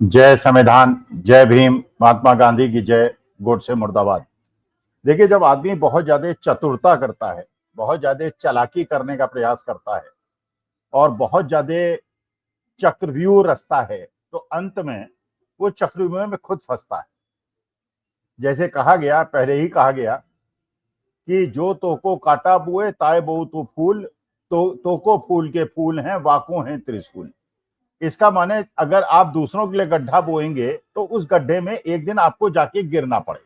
जय संविधान, जय भीम, महात्मा गांधी की जय, गोडसे मुर्दाबाद। देखिए, जब आदमी बहुत ज्यादा चतुरता करता है, बहुत ज्यादा चालाकी करने का प्रयास करता है और बहुत ज्यादा चक्रव्यूह रचता है, तो अंत में वो चक्रव्यूह में खुद फंसता है। जैसे कहा गया, पहले ही कहा गया कि जो तोको काटा बुए ताए बहु तो फूल, तोको फूल के फूल हैं, वाको हैं त्रिशूल। इसका माने अगर आप दूसरों के लिए गड्ढा बोएंगे तो उस गड्ढे में एक दिन आपको जाके गिरना पड़ेगा।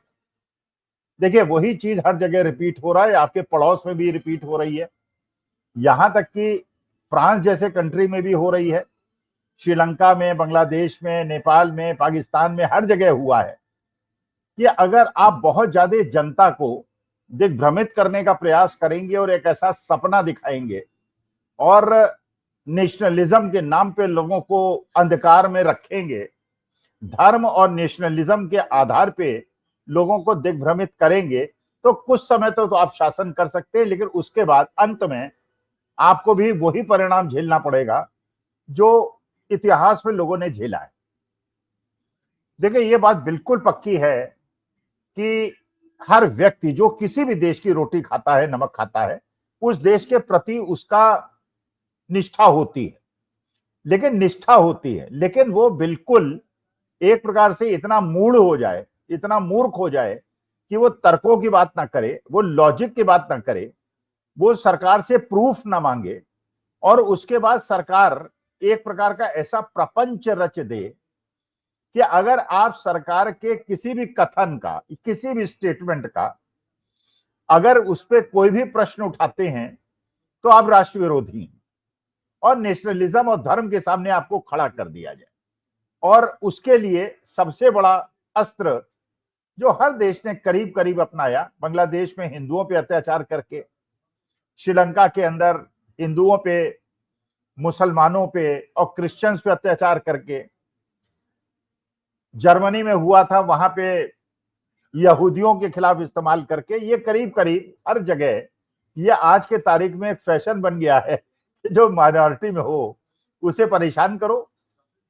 देखिए, वही चीज हर जगह रिपीट हो रहा है, आपके पड़ोस में भी रिपीट हो रही है, यहां तक कि फ्रांस जैसे कंट्री में भी हो रही है, श्रीलंका में, बांग्लादेश में, नेपाल में, पाकिस्तान में, हर जगह हुआ है कि अगर आप बहुत ज्यादा जनता को दिग्भ्रमित करने का प्रयास करेंगे और एक ऐसा सपना दिखाएंगे और नेशनलिज्म के नाम पे लोगों को अंधकार में रखेंगे, धर्म और नेशनलिज्म के आधार पे लोगों को दिग्भ्रमित करेंगे, तो कुछ समय तो आप शासन कर सकते हैं, लेकिन उसके बाद अंत में आपको भी वही परिणाम झेलना पड़ेगा जो इतिहास में लोगों ने झेला है। देखिए, ये बात बिल्कुल पक्की है कि हर व्यक्ति जो किसी भी देश की रोटी खाता है, नमक खाता है, उस देश के प्रति उसका निष्ठा होती है, लेकिन वो बिल्कुल एक प्रकार से इतना मूढ़ हो जाए, इतना मूर्ख हो जाए कि वो तर्कों की बात ना करे, वो लॉजिक की बात ना करे, वो सरकार से प्रूफ ना मांगे और उसके बाद सरकार एक प्रकार का ऐसा प्रपंच रच दे कि अगर आप सरकार के किसी भी कथन का, किसी भी स्टेटमेंट का अगर उस पर कोई भी प्रश्न उठाते हैं तो आप राष्ट्र विरोधी हैं और नेशनलिज्म और धर्म के सामने आपको खड़ा कर दिया जाए। और उसके लिए सबसे बड़ा अस्त्र जो हर देश ने करीब करीब अपनाया, बांग्लादेश में हिंदुओं पे अत्याचार करके, श्रीलंका के अंदर हिंदुओं पे, मुसलमानों पे और क्रिश्चियंस पे अत्याचार करके, जर्मनी में हुआ था वहां पे यहूदियों के खिलाफ इस्तेमाल करके, ये करीब करीब हर जगह ये आज के तारीख में एक फैशन बन गया है कि जो माइनॉरिटी में हो उसे परेशान करो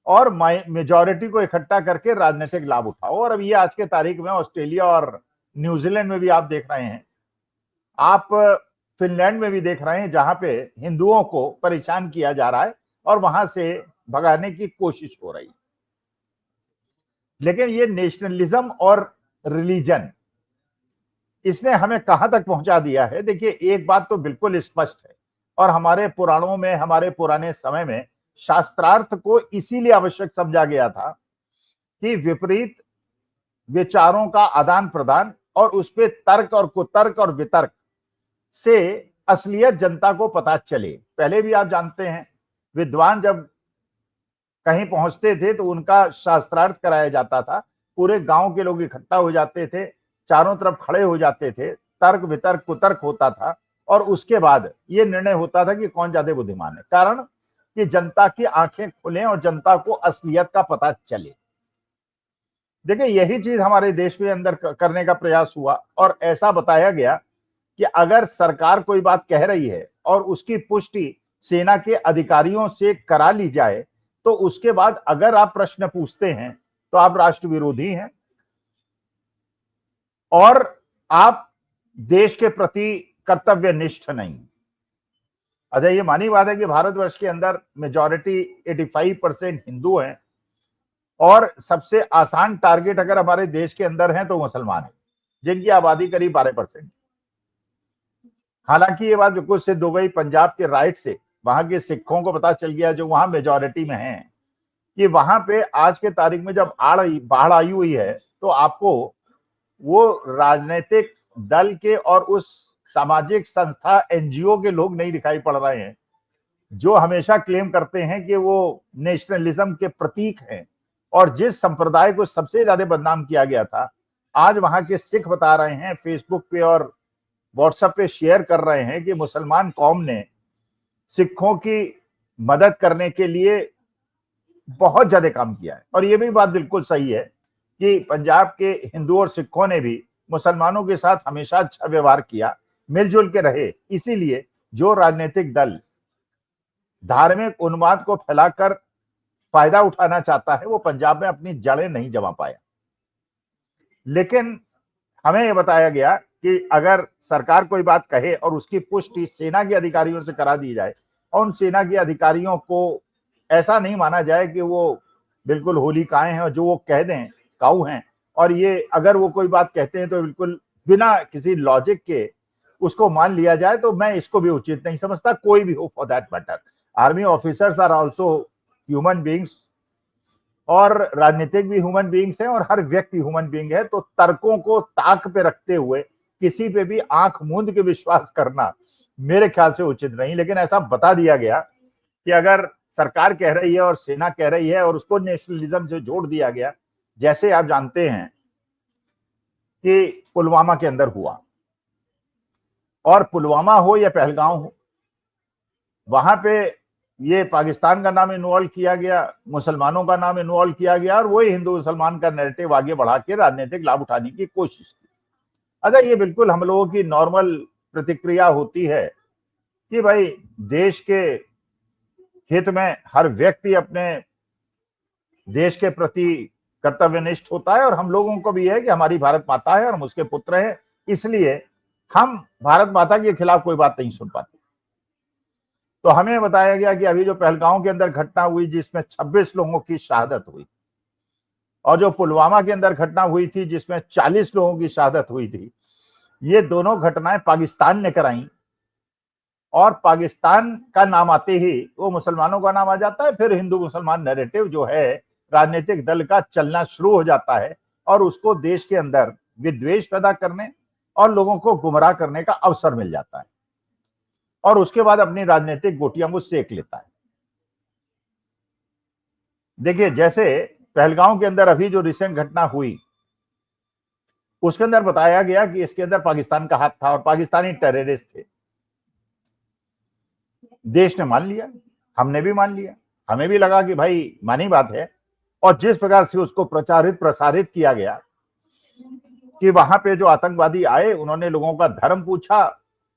और मेजॉरिटी को इकट्ठा करके राजनीतिक लाभ उठाओ। और अब ये आज के तारीख में ऑस्ट्रेलिया और न्यूजीलैंड में भी आप देख रहे हैं, आप फिनलैंड में भी देख रहे हैं, जहां पे हिंदुओं को परेशान किया जा रहा है और वहां से भगाने की कोशिश हो रही है। लेकिन ये नेशनलिज्म और रिलीजन, इसने हमें कहां तक पहुंचा दिया है। देखिए, एक बात तो बिल्कुल स्पष्ट है और हमारे पुराणों में, हमारे पुराने समय में शास्त्रार्थ को इसीलिए आवश्यक समझा गया था कि विपरीत विचारों का आदान प्रदान और उस पर तर्क और कुतर्क और वितर्क से असलियत जनता को पता चले। पहले भी आप जानते हैं, विद्वान जब कहीं पहुंचते थे तो उनका शास्त्रार्थ कराया जाता था, पूरे गांव के लोग इकट्ठा हो जाते थे, चारों तरफ खड़े हो जाते थे, तर्क वितर्क कुतर्क होता था और उसके बाद यह निर्णय होता था कि कौन ज्यादा बुद्धिमान है, कारण कि जनता की आंखें खुले और जनता को असलियत का पता चले। देखिए, यही चीज हमारे देश में अंदर करने का प्रयास हुआ और ऐसा बताया गया कि अगर सरकार कोई बात कह रही है और उसकी पुष्टि सेना के अधिकारियों से करा ली जाए, तो उसके बाद अगर आप प्रश्न पूछते हैं तो आप राष्ट्र विरोधी हैं और आप देश के प्रति कर्तव्यनिष्ठ नहीं। अच्छा, ये मानी बात है कि भारतवर्ष के अंदर मेजॉरिटी 85% हिंदू हैं और सबसे आसान टारगेट अगर हमारे देश के अंदर है तो मुसलमान है, जिनकी आबादी करीब 12%। हालांकि ये बात बिल्कुल सिद्ध हो गई पंजाब के राइट से, वहां के सिखों को पता चल गया जो वहां मेजॉरिटी में हैं कि वहां पे आज के तारीख में जब बाढ़ आई हुई है तो आपको वो राजनीतिक दल के और उस सामाजिक संस्था एनजीओ के लोग नहीं दिखाई पड़ रहे हैं जो हमेशा क्लेम करते हैं कि वो नेशनलिज्म के प्रतीक हैं। और जिस संप्रदाय को सबसे ज्यादा बदनाम किया गया था, आज वहां के सिख बता रहे हैं, फेसबुक पे और व्हाट्सएप पे शेयर कर रहे हैं कि मुसलमान कौम ने सिखों की मदद करने के लिए बहुत ज्यादा काम किया है। और ये भी बात बिल्कुल सही है कि पंजाब के हिंदू और सिखों ने भी मुसलमानों के साथ हमेशा अच्छा व्यवहार किया, मिलजुल के रहे। इसीलिए जो राजनीतिक दल धार्मिक उन्माद को फैलाकर फायदा उठाना चाहता है, वो पंजाब में अपनी जड़ें नहीं जमा पाया। लेकिन हमें यह बताया गया कि अगर सरकार कोई बात कहे और उसकी पुष्टि सेना के अधिकारियों से करा दी जाए और उन सेना के अधिकारियों को ऐसा नहीं माना जाए कि वो बिल्कुल होलिकाएं हैं और जो वो कह दें काऊ हैं, और ये अगर वो कोई बात कहते हैं तो बिल्कुल बिना किसी लॉजिक के उसको मान लिया जाए, तो मैं इसको भी उचित नहीं समझता, कोई भी हो for that matter. Army officers are also human beings और राजनीतिक भी ह्यूमन बींग्स हैं और हर व्यक्ति ह्यूमन बींग है। तो तर्कों को ताक पे रखते हुए किसी पे भी आंख मूंद के विश्वास करना मेरे ख्याल से उचित नहीं। लेकिन ऐसा बता दिया गया कि अगर सरकार कह रही है और सेना कह रही है और उसको नेशनलिज्म से जोड़ दिया गया, जैसे आप जानते हैं कि पुलवामा के अंदर हुआ, और पुलवामा हो या पहलगांव हो, वहां पे ये पाकिस्तान का नाम इन्वॉल्व किया गया, मुसलमानों का नाम इन्वॉल्व किया गया और वही हिंदू मुसलमान का नैरेटिव आगे बढ़ा के राजनीतिक लाभ उठाने की कोशिश की। अच्छा, ये बिल्कुल हम लोगों की नॉर्मल प्रतिक्रिया होती है कि भाई देश के हित में हर व्यक्ति अपने देश के प्रति कर्तव्यनिष्ठ होता है, और हम लोगों को भी है कि हमारी भारत माता है और हम उसके पुत्र हैं, इसलिए हम भारत माता के खिलाफ कोई बात नहीं सुन पाते। तो हमें बताया गया कि अभी जो पहलगांव के अंदर घटना हुई जिसमें 26 लोगों की शहादत हुई, और जो पुलवामा के अंदर घटना हुई थी जिसमें 40 लोगों की शहादत हुई थी, ये दोनों घटनाएं पाकिस्तान ने कराई, और पाकिस्तान का नाम आते ही वो मुसलमानों का नाम आ जाता है। फिर हिंदू मुसलमान नैरेटिव जो है राजनीतिक दल का चलना शुरू हो जाता है, और उसको देश के अंदर विद्वेष पैदा करने और लोगों को गुमराह करने का अवसर मिल जाता है, और उसके बाद अपनी राजनीतिक गोटियां वो सेक लेता है। देखिए, जैसे पहलगांव के अंदर अभी जो रिसेंट घटना हुई, उसके अंदर बताया गया कि इसके अंदर पाकिस्तान का हाथ था और पाकिस्तानी टेररिस्ट थे। देश ने मान लिया, हमने भी मान लिया, हमें भी लगा कि भाई मानी बात है। और जिस प्रकार से उसको प्रचारित प्रसारित किया गया कि वहां पे जो आतंकवादी आए उन्होंने लोगों का धर्म पूछा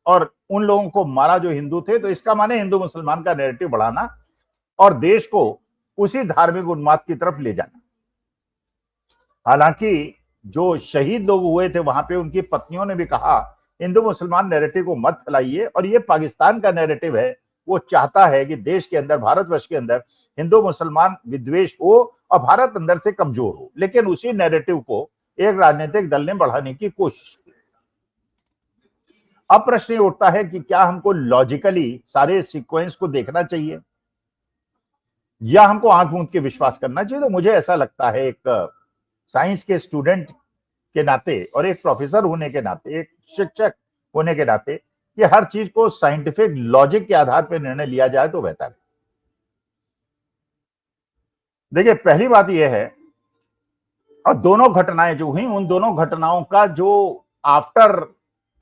और उन लोगों को मारा जो हिंदू थे, तो इसका माने हिंदू मुसलमान का नैरेटिव बढ़ाना और देश को उसी धार्मिक उन्माद की तरफ ले जाना। हालांकि जो शहीद लोग हुए थे वहां पे उनकी पत्नियों ने भी कहा हिंदू मुसलमान नैरेटिव को मत फैलाइए, और ये पाकिस्तान का नैरेटिव है, वो चाहता है कि देश के अंदर, भारतवर्ष के अंदर हिंदू मुसलमान विद्वेष हो और भारत अंदर से कमजोर हो। लेकिन उसी नैरेटिव को एक राजनीतिक दल ने बढ़ाने की कोशिश की। अब प्रश्न ये उठता है कि क्या हमको लॉजिकली सारे सीक्वेंस को देखना चाहिए या हमको आंख मूंद के विश्वास करना चाहिए? तो मुझे ऐसा लगता है, एक साइंस के स्टूडेंट के नाते और एक प्रोफेसर होने के नाते, एक शिक्षक होने के नाते, कि हर चीज को साइंटिफिक लॉजिक के आधार पर निर्णय लिया जाए तो बेहतर है। देखिए, पहली बात यह है, और दोनों घटनाएं जो हुई उन दोनों घटनाओं का जो आफ्टर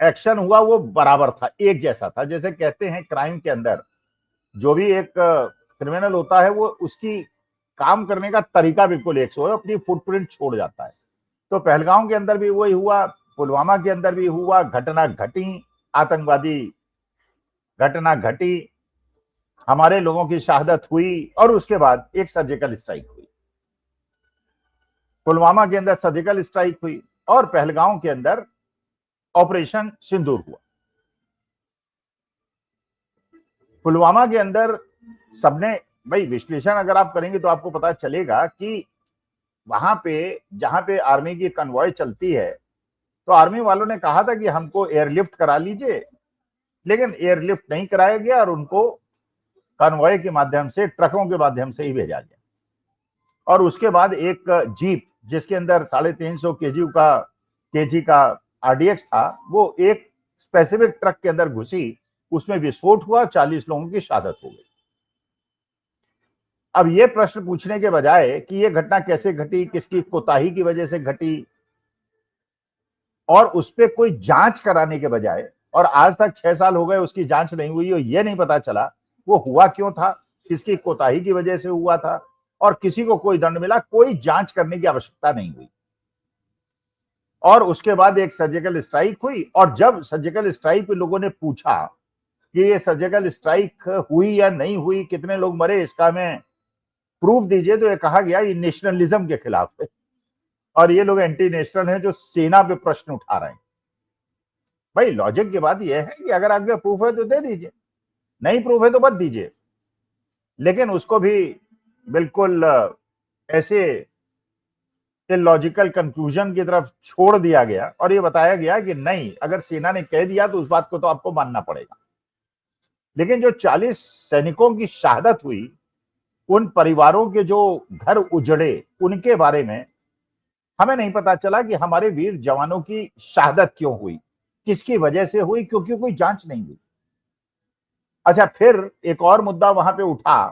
एक्शन हुआ वो बराबर था, एक जैसा था। जैसे कहते हैं क्राइम के अंदर जो भी एक क्रिमिनल होता है वो उसकी काम करने का तरीका बिल्कुल एक सो है, अपनी फुटप्रिंट छोड़ जाता है। तो पहलगांव के अंदर भी वही हुआ, पुलवामा के अंदर भी हुआ, घटना घटी, आतंकवादी घटना घटी, हमारे लोगों की शहादत हुई, और उसके बाद एक सर्जिकल स्ट्राइक हुई। पुलवामा के अंदर सर्जिकल स्ट्राइक हुई और पहलगांव के अंदर ऑपरेशन सिंदूर हुआ। पुलवामा के अंदर सबने, भाई विश्लेषण अगर आप करेंगे तो आपको पता चलेगा कि वहां पे जहां पे आर्मी की कन्वॉय चलती है, तो आर्मी वालों ने कहा था कि हमको एयरलिफ्ट करा लीजिए, लेकिन एयरलिफ्ट नहीं कराया गया और उनको कन्वॉय के माध्यम से, ट्रकों के माध्यम से ही भेजा गया। और उसके बाद एक जीप जिसके अंदर 350 केजी का आरडीएक्स था, वो एक स्पेसिफिक ट्रक के अंदर घुसी, उसमें विस्फोट हुआ, 40 लोगों की शहादत हो गई। अब ये प्रश्न पूछने के बजाय कि ये घटना कैसे घटी, किसकी कोताही की वजह से घटी, और उस पर कोई जांच कराने के बजाय, और आज तक 6 साल हो गए उसकी जांच नहीं हुई और ये नहीं पता चला वो हुआ क्यों था, किसकी कोताही की वजह से हुआ था, और किसी को कोई दंड मिला, कोई जांच करने की आवश्यकता नहीं हुई। और उसके बाद एक सर्जिकल स्ट्राइक हुई, और जब सर्जिकल स्ट्राइक पे लोगों ने पूछा कि ये सर्जिकल स्ट्राइक हुई या नहीं हुई, कितने लोग मरे, इसका मैं प्रूफ दीजिए, तो ये कहा गया ये नेशनलिज्म के खिलाफ है और ये लोग एंटी नेशनल हैं जो सेना पे प्रश्न उठा रहे हैं। भाई लॉजिक की बात यह है कि अगर आपके प्रूफ है तो दे दीजिए, नहीं प्रूफ है तो मत दीजिए। लेकिन उसको भी बिल्कुल ऐसे लॉजिकल कंक्लूजन की तरफ छोड़ दिया गया और ये बताया गया कि नहीं, अगर सेना ने कह दिया तो उस बात को तो आपको मानना पड़ेगा। लेकिन जो 40 सैनिकों की शहादत हुई, उन परिवारों के जो घर उजड़े, उनके बारे में हमें नहीं पता चला कि हमारे वीर जवानों की शहादत क्यों हुई, किसकी वजह से हुई, क्योंकि कोई जांच नहीं हुई। अच्छा, फिर एक और मुद्दा वहां पे उठा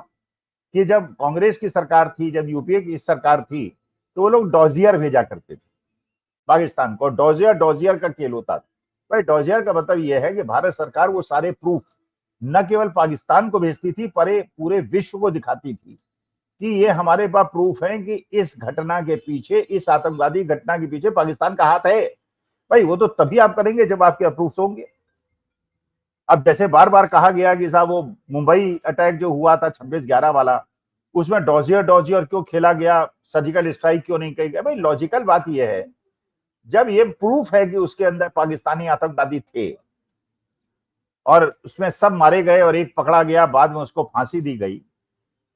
कि जब कांग्रेस की सरकार थी, जब यूपीए की सरकार थी, तो वो लोग डॉजियर भेजा करते थे पाकिस्तान को। डॉजियर डॉजियर का खेल होता था। भाई डॉजियर का मतलब यह है कि भारत सरकार वो सारे प्रूफ न केवल पाकिस्तान को भेजती थी, पर पूरे विश्व को दिखाती थी कि ये हमारे पास प्रूफ है कि इस घटना के पीछे, इस आतंकवादी घटना के पीछे पाकिस्तान का हाथ है। भाई वो तो तभी आप करेंगे जब आपके प्रूफ होंगे। अब जैसे बार बार कहा गया कि साहब वो मुंबई अटैक जो हुआ था 26/11 वाला, उसमें डॉजियर डॉजियर क्यों खेला गया, सर्जिकल स्ट्राइक क्यों नहीं कही गया। भाई लॉजिकल बात यह है, जब ये प्रूफ है कि उसके अंदर पाकिस्तानी आतंकवादी थे और उसमें सब मारे गए और एक पकड़ा गया, बाद में उसको फांसी दी गई,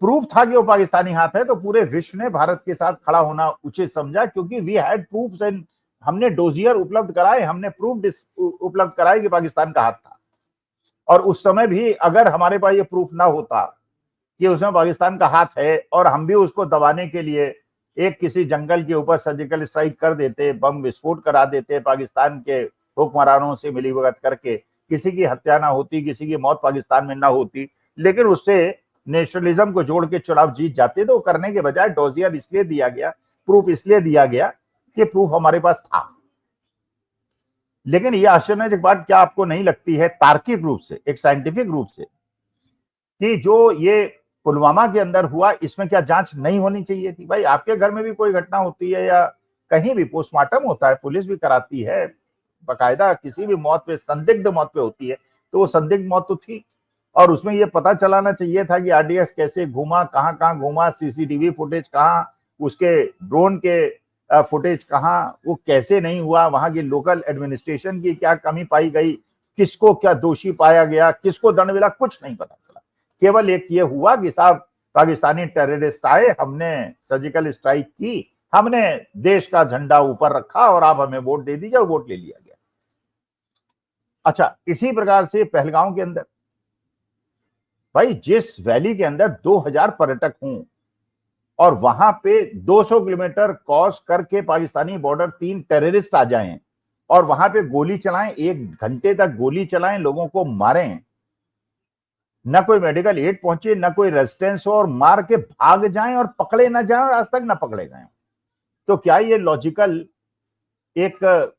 प्रूफ था कि वो पाकिस्तानी हाथ है, तो पूरे विश्व ने भारत के साथ खड़ा होना उचित समझा, क्योंकि वी हैड प्रूफ एंड हमने डोजियर उपलब्ध कराए, हमने प्रूफ उपलब्ध कराए कि पाकिस्तान का हाथ था। और उस समय भी अगर हमारे पास ये प्रूफ ना होता कि उसमें पाकिस्तान का हाथ है और हम भी उसको दबाने के लिए एक किसी जंगल के ऊपर सर्जिकल स्ट्राइक कर देते, बम विस्फोट करा देते, पाकिस्तान के हुक्मरानों से मिलीभगत करके, किसी की हत्या ना होती, किसी की मौत पाकिस्तान में ना होती, लेकिन उससे नेशनलिज्म को जोड़ के चुनाव जीत जाते, तो करने के बजाय डॉजियर इसलिए दिया गया, प्रूफ इसलिए दिया गया कि प्रूफ हमारे पास था। लेकिन यह आश्चर्यजनक बात क्या आपको नहीं लगती है, तार्किक रूप से, एक साइंटिफिक रूप से, कि जो ये पुलवामा के अंदर हुआ, इसमें क्या जांच नहीं होनी चाहिए थी? भाई आपके घर में भी कोई घटना होती है या कहीं भी पोस्टमार्टम होता है, पुलिस भी कराती है बाकायदा, किसी भी मौत पे, संदिग्ध मौत पे होती है, तो वो संदिग्ध मौत तो थी और उसमें ये पता चलाना चाहिए था कि आरडीएक्स कैसे घूमा, कहां कहां घूमा, सीसीटीवी फुटेज कहां, उसके ड्रोन के फुटेज कहां, वो कैसे नहीं हुआ, वहां की लोकल एडमिनिस्ट्रेशन की क्या कमी पाई गई, किसको क्या दोषी पाया गया, किसको दंड मिला, कुछ नहीं पता चला। केवल एक ये हुआ कि साहब पाकिस्तानी टेररिस्ट आए, हमने सर्जिकल स्ट्राइक की, हमने देश का झंडा ऊपर रखा और आप हमें वोट दे दीजिए, और वोट ले लिया गया। अच्छा, इसी प्रकार से पहलगांव के अंदर, भाई जिस वैली के अंदर 2000 पर्यटक हों और वहां पे 200 किलोमीटर क्रॉस करके पाकिस्तानी बॉर्डर 3 टेररिस्ट आ जाएं और वहां पे गोली चलाएं, 1 घंटे तक गोली चलाएं, लोगों को मारें, न कोई मेडिकल एड पहुंचे, न कोई रेजिस्टेंस हो, और मार के भाग जाएं और पकड़े ना जाएं और आज तक ना पकड़े गए, तो क्या ये लॉजिकल एक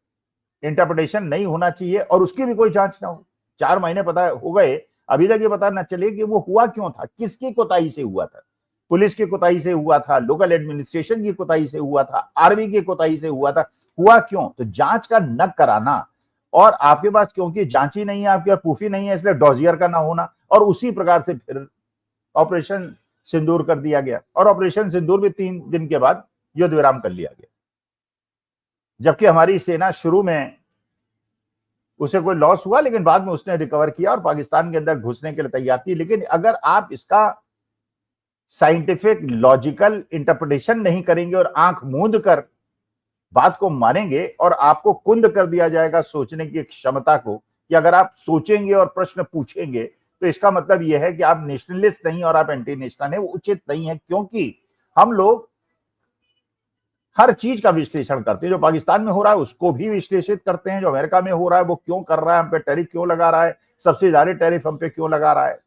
इंटरप्रिटेशन नहीं होना चाहिए? और उसकी भी कोई जांच ना हो, 4 महीने पता हो गए, अभी तक ये पता ना चले कि वो हुआ क्यों था, किसकी कोताही से हुआ था, पुलिस की कोताही से हुआ था, लोकल एडमिनिस्ट्रेशन की कोताही से हुआ था, आर्मी की कोताही से हुआ था, हुआ क्यों? तो जांच का न कराना, और आपके पास क्योंकि जांच ही नहीं है, आपके पास प्रूफ ही नहीं है, इसलिए डॉजियर का ना होना, और उसी प्रकार से फिर ऑपरेशन सिंदूर कर दिया गया, और ऑपरेशन सिंदूर भी 3 दिन के बाद युद्ध विराम कर लिया गया, जबकि हमारी सेना शुरू में उसे कोई लॉस हुआ, लेकिन बाद में उसने रिकवर किया और पाकिस्तान के अंदर घुसने के लिए तैयार थी। लेकिन अगर आप इसका साइंटिफिक लॉजिकल इंटरप्रिटेशन नहीं करेंगे और आंख मूंद कर बात को मानेंगे, और आपको कुंद कर दिया जाएगा सोचने की क्षमता को, कि अगर आप सोचेंगे और प्रश्न पूछेंगे तो इसका मतलब यह है कि आप नेशनलिस्ट नहीं और आप एंटी नेशनल है, वो उचित नहीं है। क्योंकि हम लोग हर चीज का विश्लेषण करते हैं, जो पाकिस्तान में हो रहा है उसको भी विश्लेषित करते हैं, जो अमेरिका में हो रहा है वो क्यों कर रहा है, हम पे टैरिफ क्यों लगा रहा है, सबसे ज्यादा टैरिफ हम पे क्यों लगा रहा है,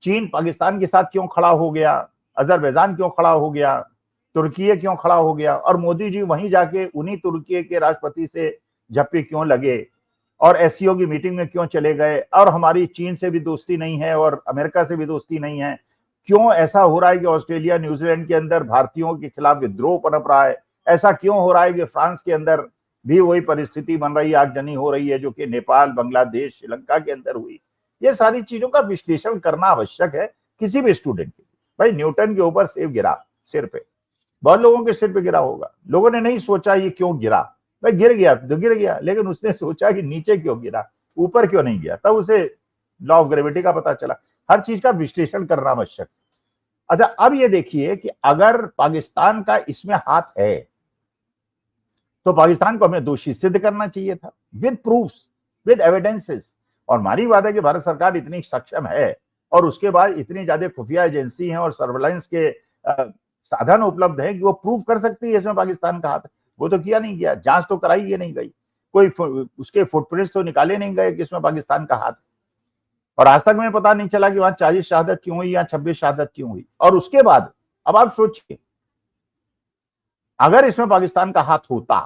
चीन पाकिस्तान के साथ क्यों खड़ा हो गया, अजरबैजान क्यों खड़ा हो गया, तुर्की क्यों खड़ा हो गया, और मोदी जी वहीं जाके उन्हीं तुर्की के राष्ट्रपति से झप्पी क्यों लगे, और एससीओ की मीटिंग में क्यों चले गए, और हमारी चीन से भी दोस्ती नहीं है और अमेरिका से भी दोस्ती नहीं है, क्यों ऐसा हो रहा है कि ऑस्ट्रेलिया न्यूजीलैंड के अंदर भारतीयों के खिलाफ विद्रोह पनप रहा है, ऐसा क्यों हो रहा है कि फ्रांस के अंदर भी वही परिस्थिति बन रही है, आगजनी हो रही है जो कि नेपाल, बांग्लादेश, श्रीलंका के अंदर हुई। ये सारी चीजों का विश्लेषण करना आवश्यक है किसी भी स्टूडेंट के लिए। भाई न्यूटन के ऊपर सेब गिरा सिर पे, बहुत लोगों के सिर पे गिरा होगा, लोगों ने नहीं सोचा ये क्यों गिरा, भाई गिर गया तो गिर गया, लेकिन उसने सोचा कि नीचे क्यों गिरा, ऊपर क्यों नहीं गया, तब उसे लॉ ऑफ ग्रेविटी का पता चला। हर चीज का विश्लेषण करना आवश्यक। अच्छा, अब ये देखिए कि अगर पाकिस्तान का इसमें हाथ है तो पाकिस्तान को हमें दोषी सिद्ध करना चाहिए था, विद प्रूफ्स, विद एविडेंसेस। और हमारी बात है कि भारत सरकार इतनी सक्षम है और उसके बाद इतनी ज्यादा खुफिया एजेंसी हैं और सर्वेलेंस के साधन उपलब्ध हैं कि वो प्रूव कर सकती है इसमें पाकिस्तान का हाथ है। वो तो किया नहीं गया, जांच तो कराई ये नहीं गई, कोई उसके फुटप्रिंट्स तो निकाले नहीं गए कि इसमें पाकिस्तान का हाथ है। और आज तक में पता नहीं चला कि वहां 40 शहादत क्यों हुई या 26 शहादत क्यों हुई। और उसके बाद अब आप सोचिए, अगर इसमें पाकिस्तान का हाथ होता,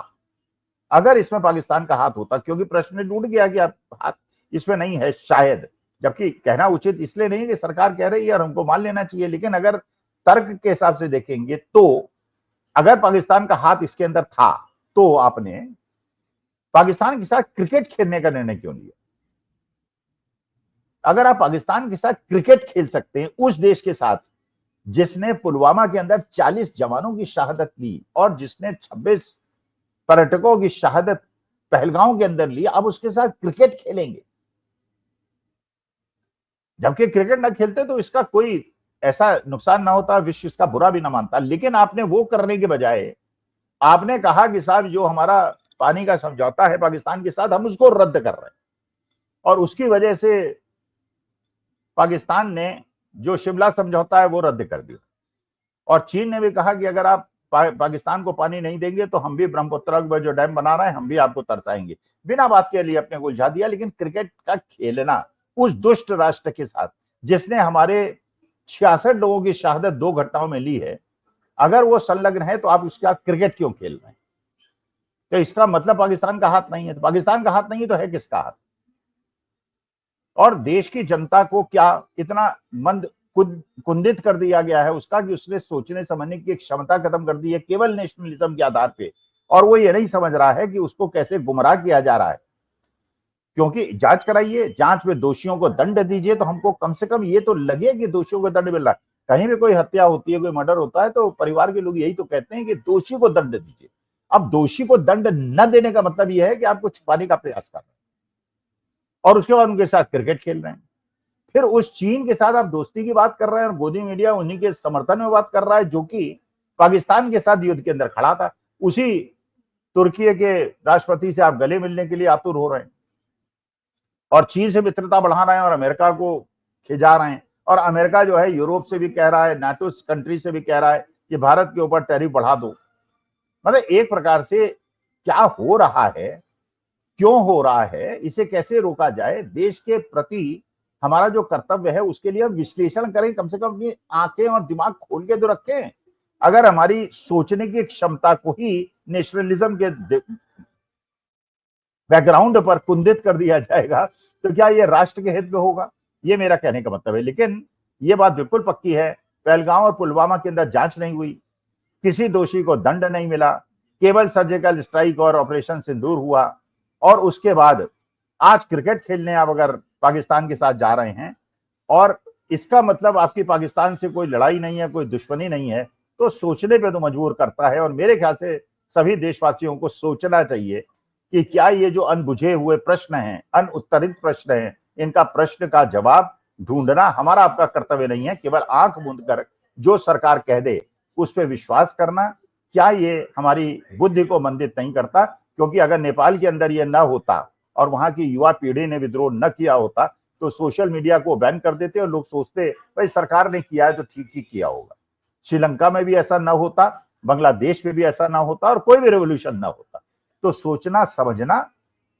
अगर इसमें पाकिस्तान का हाथ होता, क्योंकि प्रश्न टूट गया कि आप हाथ इसमें नहीं है शायद, जबकि कहना उचित इसलिए नहीं कि सरकार कह रही है और हमको मान लेना चाहिए, लेकिन अगर तर्क के हिसाब से देखेंगे तो अगर पाकिस्तान का हाथ इसके अंदर था तो आपने पाकिस्तान के साथ क्रिकेट खेलने का निर्णय क्यों लिया? अगर आप पाकिस्तान के साथ क्रिकेट खेल सकते हैं उस देश के साथ जिसने पुलवामा के अंदर 40 जवानों की शहादत ली और जिसने 26 पर्यटकों की शहादत पहलगांव के अंदर ली, अब उसके साथ क्रिकेट खेलेंगे, जबकि क्रिकेट ना खेलते तो इसका कोई ऐसा नुकसान ना होता, विश्व इसका बुरा भी ना मानता। लेकिन आपने वो करने के बजाय आपने कहा कि साहब जो हमारा पानी का समझौता है पाकिस्तान के साथ हम उसको रद्द कर रहे हैं, और उसकी वजह से पाकिस्तान ने जो शिमला समझौता है वो रद्द कर दिया। और चीन ने भी कहा कि अगर आप पाकिस्तान को पानी नहीं देंगे तो हम भी ब्रह्मपुत्र में जो डैम बना रहे हैं हम भी आपको तरसाएंगे। बिना बात के लिए अपने को उलझा दिया। लेकिन क्रिकेट का खेलना उस दुष्ट राष्ट्र के साथ जिसने हमारे 66 लोगों की शहादत 2 घटनाओं में ली है, अगर वो संलग्न है तो आप उसका क्रिकेट क्यों खेल रहे हैं? तो इसका मतलब पाकिस्तान का हाथ नहीं है। तो पाकिस्तान का हाथ नहीं है तो है किसका हाथ? और देश की जनता को क्या इतना मंद कुंदित कर दिया गया है उसका कि उसने सोचने समझने की क्षमता खत्म कर दी है केवल नेशनलिज्म के आधार पे। और वो ये नहीं समझ रहा है कि उसको कैसे गुमराह किया जा रहा है। क्योंकि जांच कराइए, जांच में दोषियों को दंड दीजिए तो हमको कम से कम ये तो लगे कि दोषियों को दंड मिल रहा है। कहीं भी कोई हत्या होती है, कोई मर्डर होता है तो परिवार के लोग यही तो कहते हैं कि दोषी को दंड दीजिए। अब दोषी को दंड न देने का मतलब यह है कि आपको छुपाने का प्रयास कर रहे हैं और उसके बाद उनके साथ क्रिकेट खेल रहे हैं। फिर उस चीन के साथ आप दोस्ती की बात कर रहे हैं और गोदी मीडिया उन्हीं के समर्थन में बात कर रहा है जो कि पाकिस्तान के साथ युद्ध के अंदर खड़ा था। उसी तुर्की के राष्ट्रपति से आप गले मिलने के लिए आतुर हो रहे हैं और चीन से मित्रता बढ़ा रहे हैं और अमेरिका को खिजा रहे हैं। और अमेरिका जो है यूरोप से भी कह रहा है, नाटो कंट्री से भी कह रहा है कि भारत के ऊपर टैरिफ बढ़ा दो। मतलब एक प्रकार से क्या हो रहा है, क्यों हो रहा है, इसे कैसे रोका जाए, देश के प्रति हमारा जो कर्तव्य है उसके लिए हम विश्लेषण करें, कम से कम अपनी आंखें और दिमाग खोल के तो रखें। अगर हमारी सोचने की क्षमता को ही नेशनलिज्म के बैकग्राउंड पर कुंदित कर दिया जाएगा तो क्या ये राष्ट्र के हित में होगा? ये मेरा कहने का मतलब है। लेकिन ये बात बिल्कुल पक्की है, पहलगांव और पुलवामा के अंदर जांच नहीं हुई, किसी दोषी को दंड नहीं मिला, केवल सर्जिकल स्ट्राइक और ऑपरेशन सिंदूर हुआ। और उसके बाद आज क्रिकेट खेलने आप अगर पाकिस्तान के साथ जा रहे हैं और इसका मतलब आपकी पाकिस्तान से कोई लड़ाई नहीं है, कोई दुश्मनी नहीं है, तो सोचने पे तो मजबूर करता है। और मेरे ख्याल से सभी देशवासियों को सोचना चाहिए कि क्या ये जो अनबुझे हुए प्रश्न हैं, अनउत्तरित प्रश्न हैं, इनका प्रश्न का जवाब ढूंढना हमारा आपका कर्तव्य नहीं है। केवल आंख मूंद कर जो सरकार कह दे उस पर विश्वास करना, क्या ये हमारी बुद्धि को मंदित नहीं करता? क्योंकि अगर नेपाल के अंदर ये न होता और वहां की युवा पीढ़ी ने विद्रोह न किया होता तो सोशल मीडिया को बैन कर देते और लोग सोचते भाई सरकार ने किया है तो ठीक ही किया होगा। श्रीलंका में भी ऐसा ना होता, बांग्लादेश में भी ऐसा ना होता और कोई भी रेवोल्यूशन ना होता। तो सोचना समझना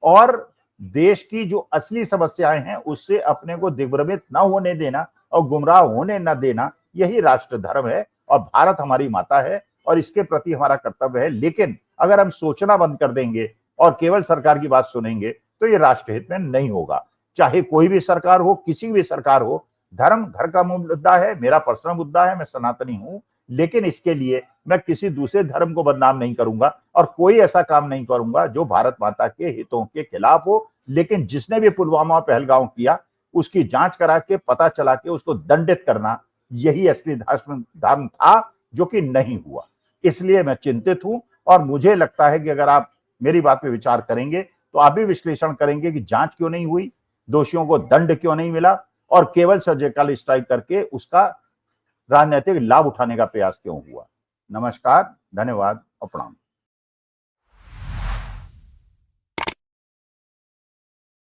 और देश की जो असली समस्याएं हैं उससे अपने को दिग्भ्रमित न होने देना और गुमराह होने न देना, यही राष्ट्र धर्म है। और भारत हमारी माता है और इसके प्रति हमारा कर्तव्य है। लेकिन अगर हम सोचना बंद कर देंगे और केवल सरकार की बात सुनेंगे तो ये राष्ट्रहित में नहीं होगा। चाहे कोई भी सरकार हो, किसी भी सरकार हो, धर्म घर का मुद्दा है, मेरा पर्सनल मुद्दा है, मैं सनातनी हूं। लेकिन इसके लिए मैं किसी दूसरे धर्म को बदनाम नहीं करूंगा और कोई ऐसा काम नहीं करूंगा जो भारत माता के हितों के खिलाफ हो। लेकिन जिसने भी पुलवामा पहलगांव किया उसकी जांच करा के पता चला के उसको दंडित करना यही असली धर्म था, जो कि नहीं हुआ। इसलिए मैं चिंतित हूं और मुझे लगता है कि अगर आप मेरी बात पे विचार करेंगे तो आप भी विश्लेषण करेंगे कि जांच क्यों नहीं हुई, दोषियों को दंड क्यों नहीं मिला और केवल सर्जिकल स्ट्राइक करके उसका राजनीतिक लाभ उठाने का प्रयास क्यों हुआ। नमस्कार, धन्यवाद और प्रणाम।